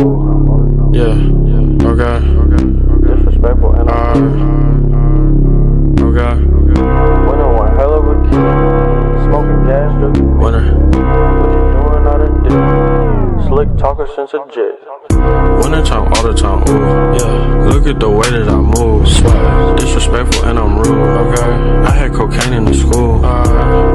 Yeah, okay. Disrespectful and Okay. winner one hell of a kid. Smoking gas, drinking Winner. what you doing out of dick. Slick talker since a jet. Winter time, all the time, ooh, yeah. Look at the way that I move, swag. Disrespectful and I'm rude, okay. I had cocaine in the school,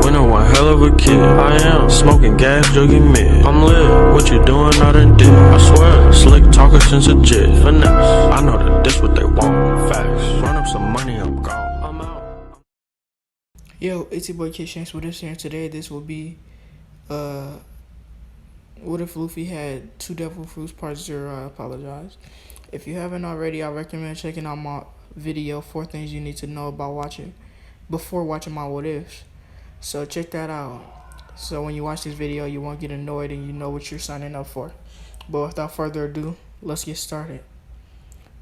winter one hell of a kid. I am smoking gas, drinking mid. I'm lit, what you doing out in dick? I swear, slick talker since a jet. Finesse, I know that this what they want, facts. Run up some money, I'm gone, I'm out. Yo, it's your boy Kid Shanks with us here, and today this will be, what if Luffy had 2 Devil Fruits Part 0, I apologize. If you haven't already, I recommend checking out my video, 4 things you need to know about before watching my what ifs. So check that out. So when you watch this video, you won't get annoyed and you know what you're signing up for. But without further ado, let's get started.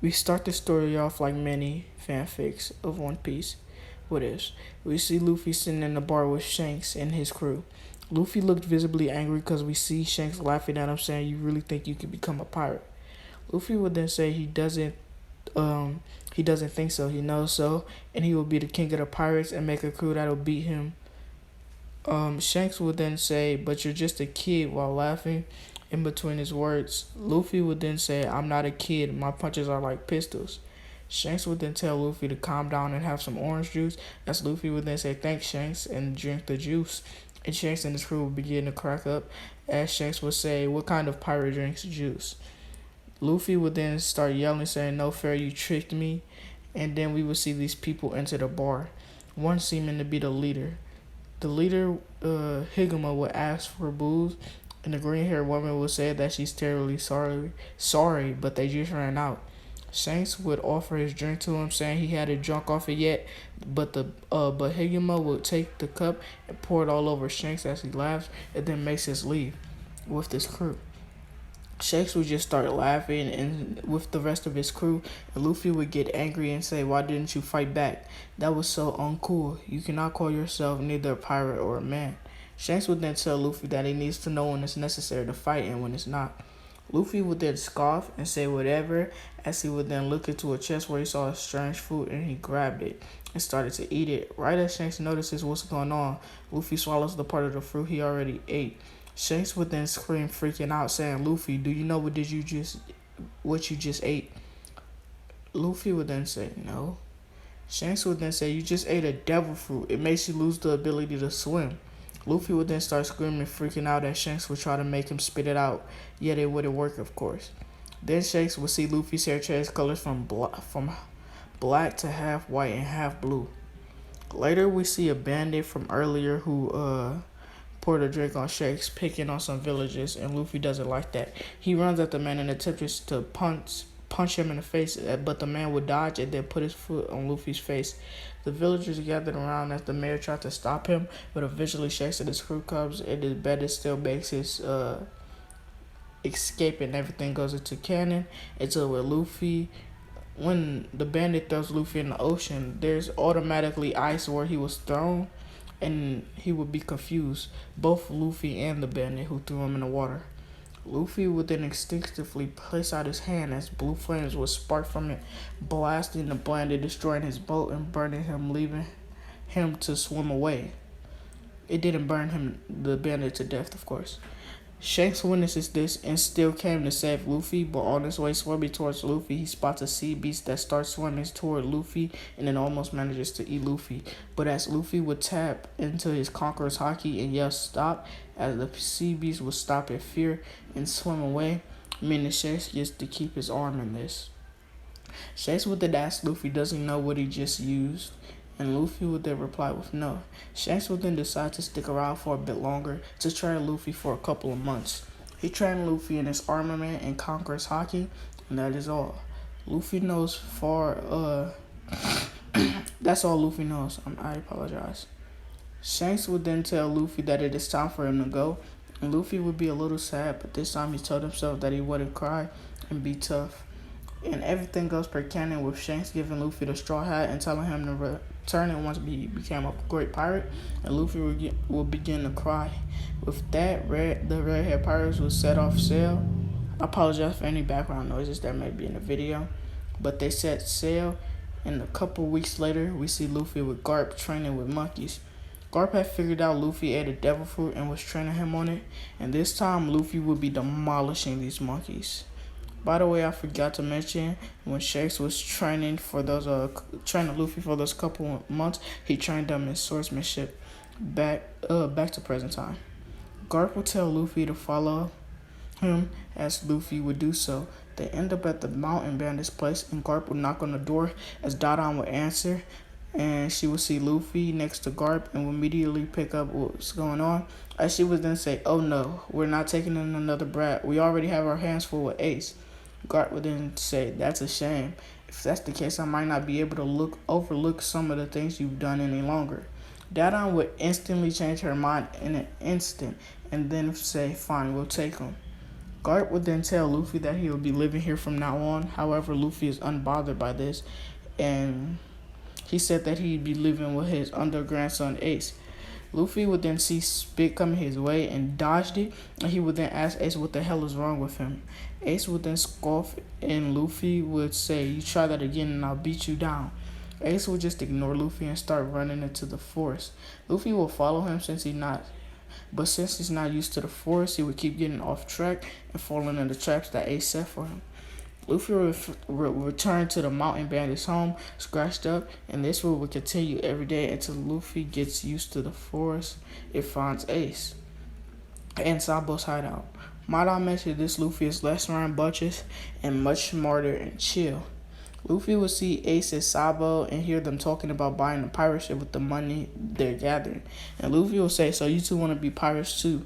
We start the story off like many fanfics of One Piece. What ifs? We see Luffy sitting in the bar with Shanks and his crew. Luffy looked visibly angry because we see Shanks laughing at him, saying, "You really think you could become a pirate?" Luffy would then say he doesn't think so, he knows so, and he will be the king of the pirates and make a crew that'll beat him. Shanks would then say, "But you're just a kid," while laughing in between his words. Luffy would then say, "I'm not a kid, my punches are like pistols." Shanks would then tell Luffy to calm down and have some orange juice, as Luffy would then say, "Thanks, Shanks," and drink the juice. And Shanks and his crew would begin to crack up, as Shanks would say, "What kind of pirate drinks juice?" Luffy would then start yelling, saying, "No fair, you tricked me." And then we would see these people enter the bar, one seeming to be the leader. The leader, Higuma, would ask for booze, and the green-haired woman would say that she's terribly sorry, but they just ran out. Shanks would offer his drink to him, saying he hadn't drunk off it yet, but Higuma would take the cup and pour it all over Shanks as he laughs and then makes his leave with his crew. Shanks would just start laughing and with the rest of his crew, and Luffy would get angry and say, "Why didn't you fight back? That was so uncool. You cannot call yourself neither a pirate or a man." Shanks would then tell Luffy that he needs to know when it's necessary to fight and when it's not. Luffy would then scoff and say whatever, as he would then look into a chest where he saw a strange fruit and he grabbed it and started to eat it. Right as Shanks notices what's going on, Luffy swallows the part of the fruit he already ate. Shanks would then scream, freaking out, saying, "Luffy, do you know what you just ate?" Luffy would then say, "No." Shanks would then say, "You just ate a devil fruit. It makes you lose the ability to swim." Luffy would then start screaming, freaking out, as Shanks would try to make him spit it out, yet it wouldn't work, of course. Then Shanks would see Luffy's hair change colors from black to half white and half blue. Later, we see a bandit from earlier who poured a drink on Shanks, picking on some villagers, and Luffy doesn't like that. He runs at the man and attempts to punch him in the face, but the man would dodge and then put his foot on Luffy's face. The villagers gathered around as the mayor tried to stop him, but eventually Shanks and his crew comes, and the bandit still makes his escape, and everything goes into canon until when the bandit throws Luffy in the ocean, there's automatically ice where he was thrown, and he would be confused, both Luffy and the bandit who threw him in the water. Luffy would then instinctively place out his hand as blue flames would spark from it, blasting the bandit, destroying his boat and burning him, leaving him to swim away. It didn't burn the bandit to death, of course. Shanks witnesses this and still came to save Luffy, but on his way swimming towards Luffy, he spots a sea beast that starts swimming toward Luffy and then almost manages to eat Luffy. But as Luffy would tap into his Conqueror's Haki and yell "stop," as the sea beast would stop in fear and swim away, meaning Shanks gets to keep his arm in this. Shanks would then ask Luffy, does he know what he just used? And Luffy would then reply with no. Shanks would then decide to stick around for a bit longer to train Luffy for a couple of months. He trained Luffy in his armament and Conqueror's Haki, and that is all. Luffy knows that's all Luffy knows. I apologize. Shanks would then tell Luffy that it is time for him to go, and Luffy would be a little sad, but this time he told himself that he wouldn't cry and be tough. And everything goes per canon, with Shanks giving Luffy the straw hat and telling him to return it once he became a great pirate, and Luffy will begin to cry. With that, the red-haired pirates will set off sail apologize for any background noises that may be in the video. But they set sail, and a couple weeks later, we see Luffy with Garp training with monkeys. Garp had figured out Luffy ate a devil fruit and was training him on it, and this time Luffy would be demolishing these monkeys. By the way, I forgot to mention, when Shanks was training Luffy for those couple months, he trained them in swordsmanship. Back to present time. Garp would tell Luffy to follow him as Luffy would do so. They end up at the mountain bandit's place, and Garp would knock on the door as Dadan would answer, and she would see Luffy next to Garp and would immediately pick up what's going on. As she would then say, "Oh no, we're not taking in another brat. We already have our hands full with Ace." Garp would then say, "That's a shame. If that's the case, I might not be able to overlook some of the things you've done any longer." Dadan would instantly change her mind in an instant and then say, "Fine, we'll take him." Garp would then tell Luffy that he will be living here from now on. However, Luffy is unbothered by this, and he said that he'd be living with his under-grandson Ace. Luffy would then see Spit coming his way and dodged it, and he would then ask Ace what the hell is wrong with him. Ace would then scoff, and Luffy would say, "You try that again and I'll beat you down." Ace would just ignore Luffy and start running into the forest. Luffy will follow him since he's not used to the forest, he would keep getting off track and falling into traps that Ace set for him. Luffy will return to the mountain bandit's home, scratched up, and this will continue every day until Luffy gets used to the forest. It finds Ace and Sabo's hideout. Might I mention this Luffy is less rambunctious and much smarter and chill. Luffy will see Ace and Sabo and hear them talking about buying a pirate ship with the money they're gathering. And Luffy will say, "So you two want to be pirates too?"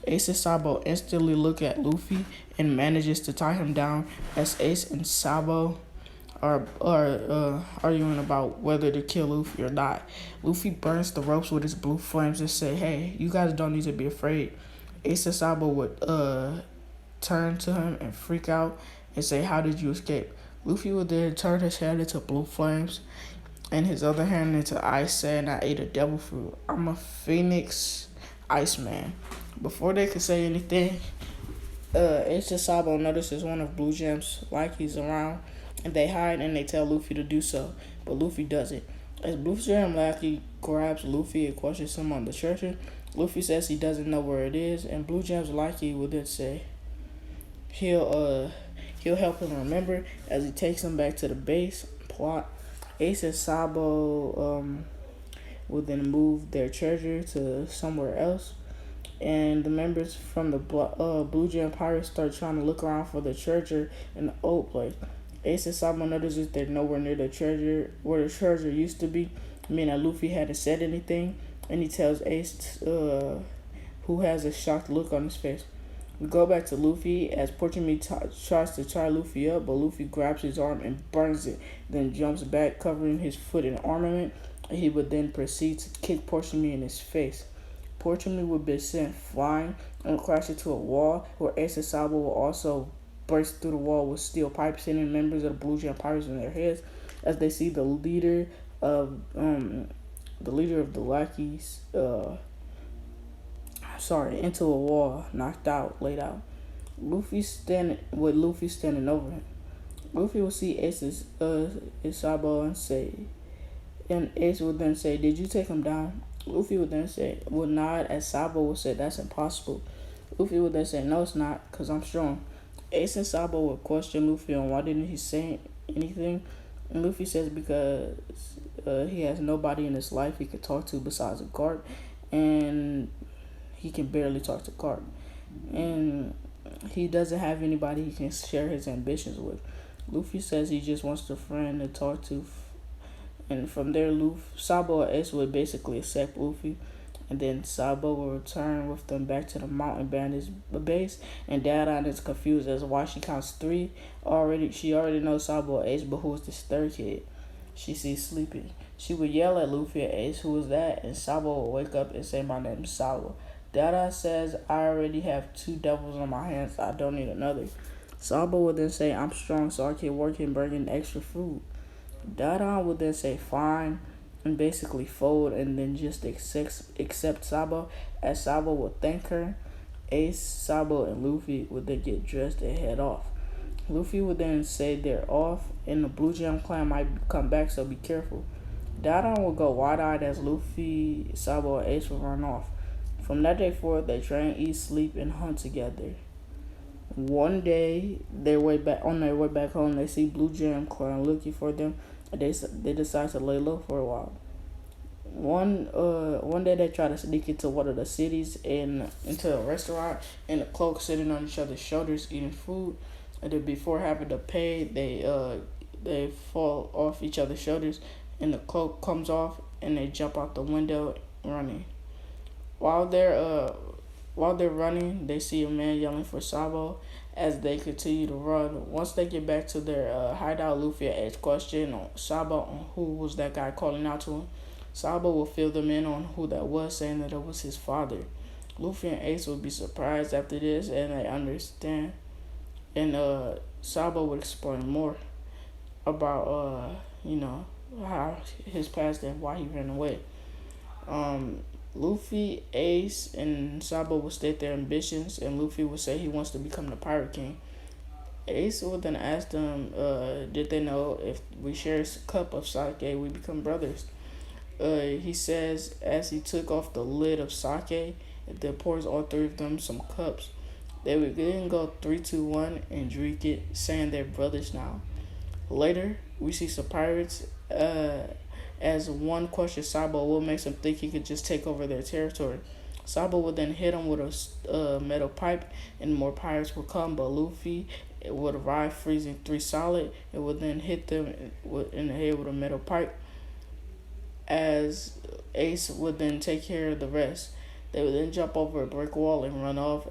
Ace and Sabo instantly look at Luffy and manages to tie him down as Ace and Sabo are arguing about whether to kill Luffy or not. Luffy burns the ropes with his blue flames and say, "Hey, you guys don't need to be afraid." Ace and Sabo would turn to him and freak out and say, "How did you escape?" Luffy would then turn his hand into blue flames and his other hand into ice, saying, "I ate a devil fruit. I'm a Phoenix Iceman." Before they could say anything, Ace and Sabo notices one of Blue Gem's lackeys around, and they hide and they tell Luffy to do so, but Luffy doesn't. As Blue Gem lackey grabs Luffy and questions him on the treasure, Luffy says he doesn't know where it is, and Blue Gem's lackey will then say he'll help him remember as he takes him back to the base. Plot: Ace and Sabo will then move their treasure to somewhere else, and the members from the Blue Gem Pirates start trying to look around for the treasure in the old place. Ace and Sabo notices they're nowhere near the treasure where the treasure used to be, meaning that Luffy hadn't said anything, and he tells Ace, who has a shocked look on his face. We go back to Luffy as Porchimi tries to tie Luffy up, but Luffy grabs his arm and burns it, then jumps back, covering his foot in armament, and he would then proceed to kick Porchimi in his face. Porchimi would be sent flying and crash into a wall, where Ace and Sabo will also burst through the wall with steel pipes, hitting members of the Blue Gem Pirates in their heads as they see the leader of the lackeys into a wall, laid out. Luffy standing over him. Luffy will see Ace and Sabo and Ace would then say, "Did you take him down?" Luffy would then would nod as Sabo would say, "That's impossible." Luffy would then say, "No, it's not, because I'm strong." Ace and Sabo would question Luffy on why didn't he say anything, and Luffy says because he has nobody in his life he could talk to besides a Garp, and he can barely talk to Garp, and he doesn't have anybody he can share his ambitions with. Luffy says he just wants a friend to talk to, and from there, Sabo and Ace would basically accept Luffy, and then Sabo will return with them back to the mountain bandits base, and Dadan is confused as to why she counts 3. She already knows Sabo and Ace, but who is this third kid she sees sleeping? She would yell at Luffy and Ace, "Who is that?" And Sabo will wake up and say, "My name is Sabo." Dadan says, "I already have 2 devils on my hands. I don't need another." Sabo would then say, "I'm strong, so I can work and bring in extra food." Dadan would then say, "Fine," and basically fold and then just accept Sabo, as Sabo would thank her. Ace, Sabo, and Luffy would then get dressed and head off. Luffy would then say they're off and the Blue Jam clan might come back, so be careful. Dada would go wide-eyed as Luffy, Sabo, and Ace would run off. From that day forward, they train, eat, sleep, and hunt together. One day, on their way back home, they see Blue Jam clan looking for them, and they decide to lay low for a while. One day they try to sneak into one of the cities and into a restaurant, and the cloak sitting on each other's shoulders eating food. And then before having to pay, they fall off each other's shoulders, and the cloak comes off, and they jump out the window running. While they're running, they see a man yelling for Sabo as they continue to run. Once they get back to their hideout, Luffy asks question on Sabo on who was that guy calling out to him. Sabo will fill them in on who that was, saying that it was his father. Luffy and Ace will be surprised after this, and they understand. And Sabo would explain more about how his past and why he ran away. Luffy, Ace, and Sabo will state their ambitions, and Luffy will say he wants to become the Pirate King. Ace will then ask them, did they know if we share a cup of sake, we become brothers? He says as he took off the lid of sake, it then pours all three of them some cups. They would then go 3, 2, 1 and drink it, saying they're brothers now. Later, we see some pirates. As one questions Sabo, what makes him think he could just take over their territory. Sabo would then hit him with a metal pipe, and more pirates would come, but Luffy would arrive freezing 3 solid. It would then hit them in the head with a metal pipe, as Ace would then take care of the rest. They would then jump over a brick wall and run off,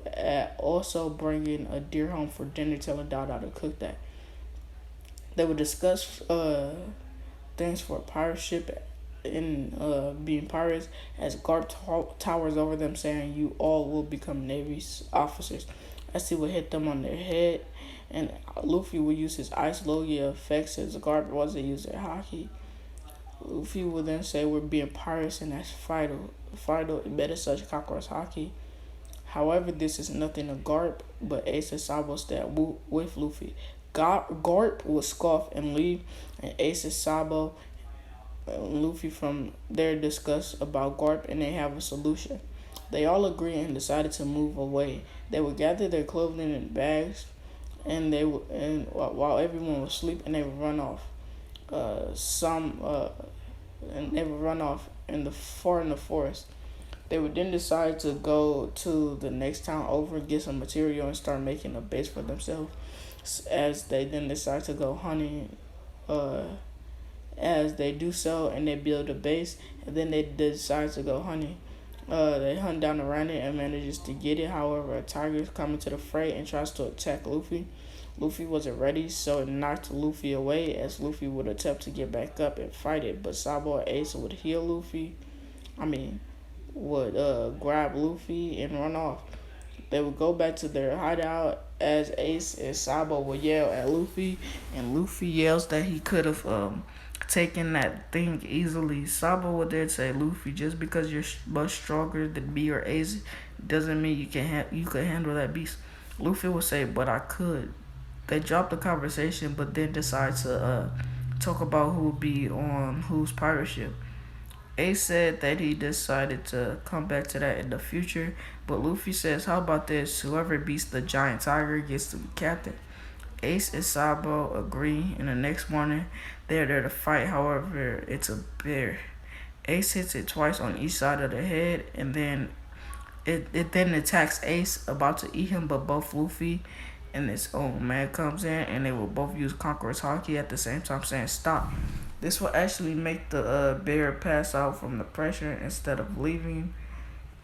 also bringing a deer home for dinner, telling Dada to cook that. They would discuss things for a pirate ship in being pirates, as Garp towers over them, saying you all will become Navy officers. As he would hit them on their head, and Luffy would use his Ice Logia effects as Garp wasn't using Haki. Luffy would then say we're being pirates, and that's vital. Better such Kakarot's Haki. However, this is nothing to Garp, but Ace and Sabo stay with Luffy. Garp will scoff and leave, and Ace and Sabo and Luffy from there discuss about Garp, and they have a solution. They all agree and decided to move away. They would gather their clothing in bags, and while everyone was asleep, and they would run off. And they would run off in the forest. They would then decide to go to the next town over, get some material, and start making a base for themselves. As they then decide to go hunting, as they do so, and they build a base, and then they decide to go hunting. They hunt down around it and manages to get it. However, a tiger is coming to the fray and tries to attack Luffy. Luffy wasn't ready, so it knocked Luffy away, as Luffy would attempt to get back up and fight it, but Sabo and Ace would heal Luffy. Would grab Luffy and run off. They would go back to their hideout, as Ace and Sabo would yell at Luffy, and Luffy yells that he could have taken that thing easily. Sabo would then say, Luffy, just because you're much stronger than me or Ace doesn't mean you can handle that beast. Luffy would say, but I could. They dropped the conversation, but then decide to talk about who would be on whose pirate ship. Ace said that he decided to come back to that in the future, but Luffy says, how about this? Whoever beats the giant tiger gets to be captain. Ace and Sabo agree, and the next morning they're there to fight. However, it's a bear. Ace hits it twice on each side of the head, and then it then attacks Ace, about to eat him, but both Luffy and this old man comes in, and they will both use Conqueror's Haki at the same time, saying stop. This will actually make the bear pass out from the pressure instead of leaving,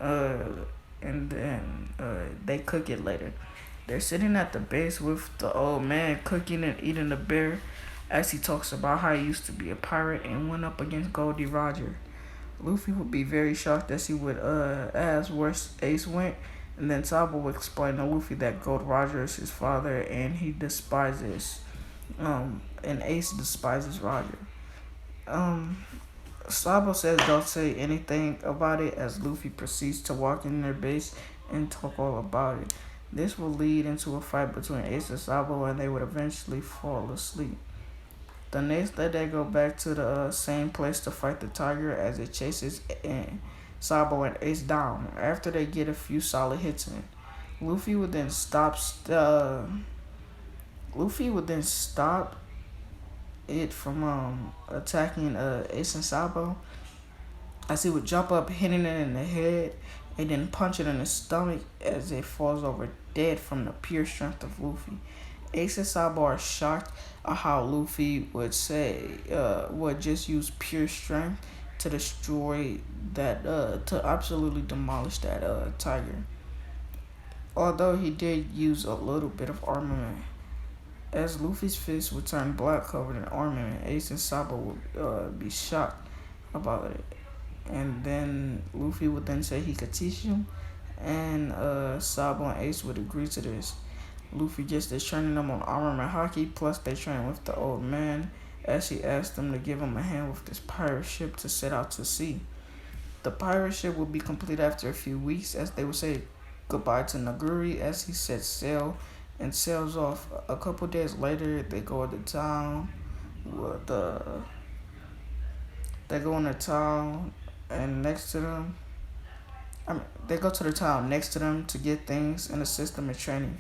and then they cook it later. They're sitting at the base with the old man cooking and eating the bear, as he talks about how he used to be a pirate and went up against Goldie Roger. Luffy would be very shocked as he would ask where Ace went, and then Sabo would explain to Luffy that Gold Roger is his father, and he despises, and Ace despises Roger. Sabo says don't say anything about it, as Luffy proceeds to walk in their base and talk all about it. This will lead into a fight between Ace and Sabo, and they would eventually fall asleep. The next day, they go back to the same place to fight the tiger as it chases Sabo and Ace down. After they get a few solid hits in, Luffy would then stop. Luffy would then stop it from attacking Ace and Sabo, as he would jump up, hitting it in the head, and then punch it in the stomach as it falls over dead from the pure strength of Luffy. Ace and Sabo are shocked at how Luffy would just use pure strength to destroy that, to absolutely demolish that tiger. Although he did use a little bit of armament. As Luffy's fist would turn black covered in armament, Ace and Sabo would be shocked about it. And then Luffy would then say he could teach him, and Sabo and Ace would agree to this. Luffy just is training them on armament haki, plus they train with the old man, as he asked them to give him a hand with this pirate ship to set out to sea. The pirate ship would be complete after a few weeks, as they would say goodbye to Naguri as he sets sail and sails off. A couple days later, they go into town. They go into town, and next to them, they go to the town next to them to get things and assist them in training.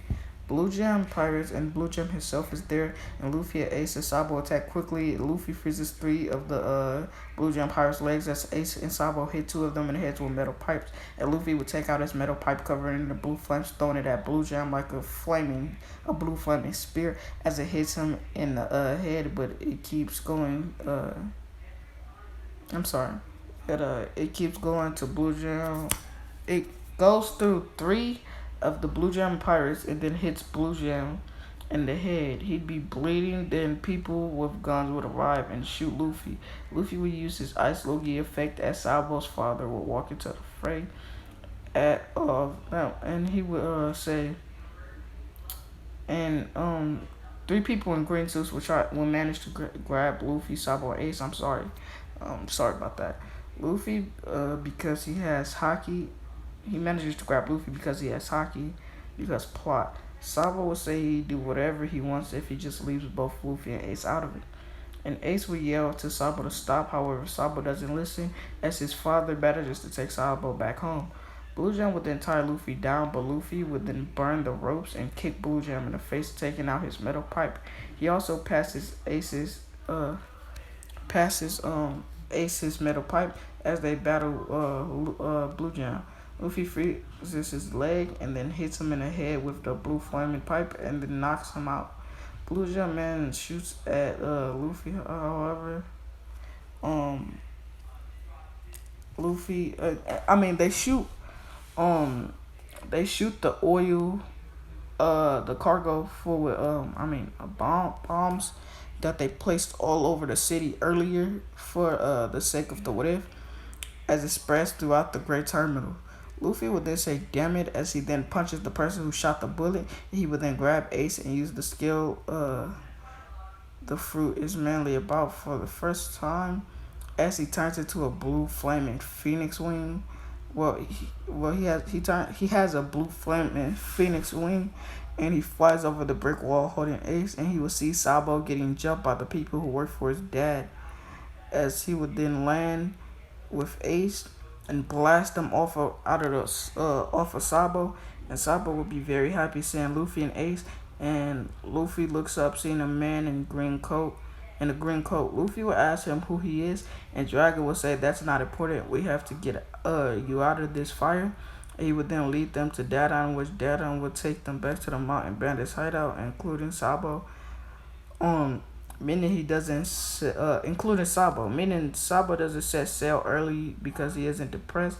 Blue Jam pirates and Blue Jam himself is there, and Luffy and Ace and Sabo attack quickly. Luffy freezes 3 of the Blue Jam pirates' legs as Ace and Sabo hit 2 of them in the heads with metal pipes, and Luffy would take out his metal pipe covered in the blue flames, throwing it at Blue Jam like a blue flaming spear as it hits him in the head, but it keeps going. It keeps going to Blue Jam. It goes through 3 of the Blue Jam pirates and then hits Blue Jam in the head. He'd be bleeding, then people with guns would arrive and shoot Luffy. Luffy would use his Ice Logi effect as Sabo's father would walk into the fray and he would say, and 3 people in green suits will manage to grab Luffy, Sabo, and Ace. I'm sorry about that. Luffy, because he has haki, he manages to grab Luffy because he has haki, because plot. Sabo would say he'd do whatever he wants if he just leaves both Luffy and Ace out of it. And Ace would yell to Sabo to stop, however Sabo doesn't listen, as his father manages to take Sabo back home. Blue Jam would then tie Luffy down, but Luffy would then burn the ropes and kick Blue Jam in the face, taking out his metal pipe. He also passes Ace's metal pipe as they battle Blue Jam. Luffy freezes his leg and then hits him in the head with the blue flaming pipe and then knocks him out. Blue Jam man shoots at Luffy, however. They shoot the oil, the cargo full with bombs that they placed all over the city earlier for the sake of the what if, as it spreads throughout the great terminal. Luffy would then say damn it as he then punches the person who shot the bullet. He would then grab Ace and use the skill the fruit is mainly about for the first time, as he turns into a blue flaming phoenix wing. He has a blue flaming phoenix wing, and he flies over the brick wall holding Ace, and he will see Sabo getting jumped by the people who work for his dad, as he would then land with Ace and blast them off of Sabo, and Sabo would be very happy seeing Luffy and Ace, and Luffy looks up seeing a man in a green coat. Luffy will ask him who he is, and Dragon will say that's not important. We have to get you out of this fire. And he would then lead them to Dadon, which Dadon would take them back to the mountain bandits hideout, including Sabo. Meaning he doesn't, including Sabo, meaning Sabo doesn't set sail early because he isn't depressed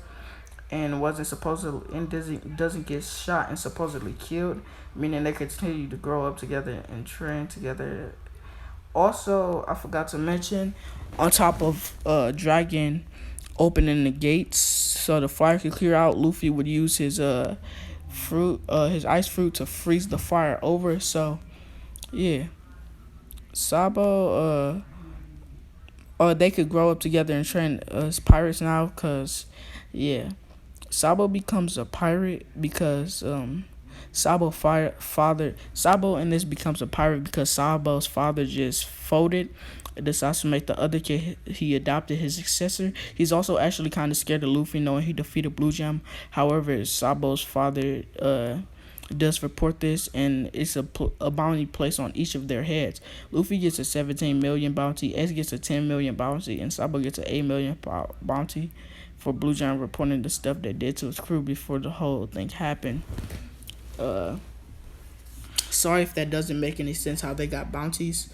and doesn't get shot and supposedly killed, meaning they continue to grow up together and train together. Also, I forgot to mention, on top of Dragon opening the gates so the fire could clear out, Luffy would use his ice fruit to freeze the fire over. So, yeah. Sabo, they could grow up together and train as pirates now, cause, yeah. Sabo becomes a pirate because Sabo and this becomes a pirate because Sabo's father just folded, decides to make the other kid he adopted his successor. He's also actually kind of scared of Luffy, knowing he defeated Blue Jam. However, Sabo's father does report this, and it's a bounty placed on each of their heads. Luffy gets a 17 million bounty, Ace gets a 10 million bounty, and Sabo gets an 8 million bounty for Blue Giant reporting the stuff they did to his crew before the whole thing happened. Sorry if that doesn't make any sense how they got bounties.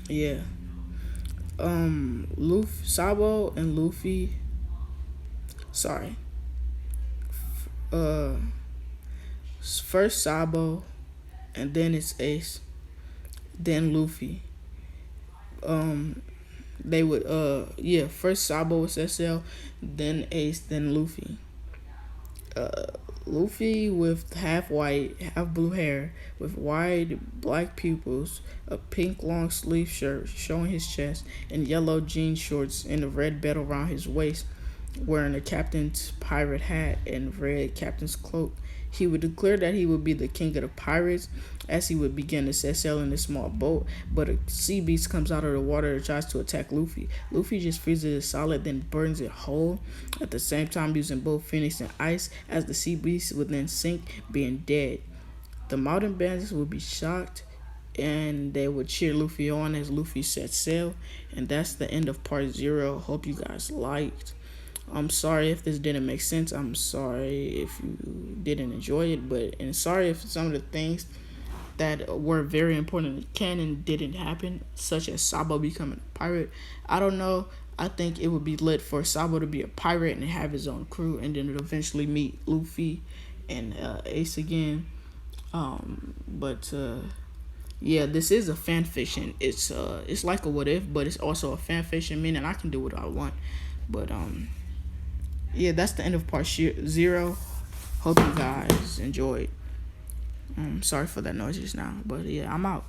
Yeah. Sabo and Luffy. Sorry. First Sabo, and then it's Ace, then Luffy. They would first Sabo was SL, then Ace, then Luffy. Luffy with half white, half blue hair, with wide black pupils, a pink long sleeve shirt showing his chest, and yellow jean shorts and a red belt around his waist, wearing a captain's pirate hat and red captain's cloak. He would declare that he would be the king of the pirates as he would begin to set sail in a small boat, but a sea beast comes out of the water and tries to attack Luffy. Luffy just freezes it solid, then burns it whole, at the same time using both Phoenix and ice, as the sea beast would then sink, being dead. The mountain bandits would be shocked, and they would cheer Luffy on as Luffy sets sail, and that's the end of part 0. Hope you guys liked. I'm sorry if this didn't make sense. I'm sorry if you didn't enjoy it, and sorry if some of the things that were very important in the canon didn't happen, such as Sabo becoming a pirate. I don't know. I think it would be lit for Sabo to be a pirate and have his own crew, and then eventually meet Luffy and Ace again. Yeah, this is a fan fiction. It's like a what if, but it's also a fan fiction, meaning I can do what I want. But yeah, that's the end of part 0. Hope you guys enjoyed. Sorry for that noise just now, but yeah, I'm out.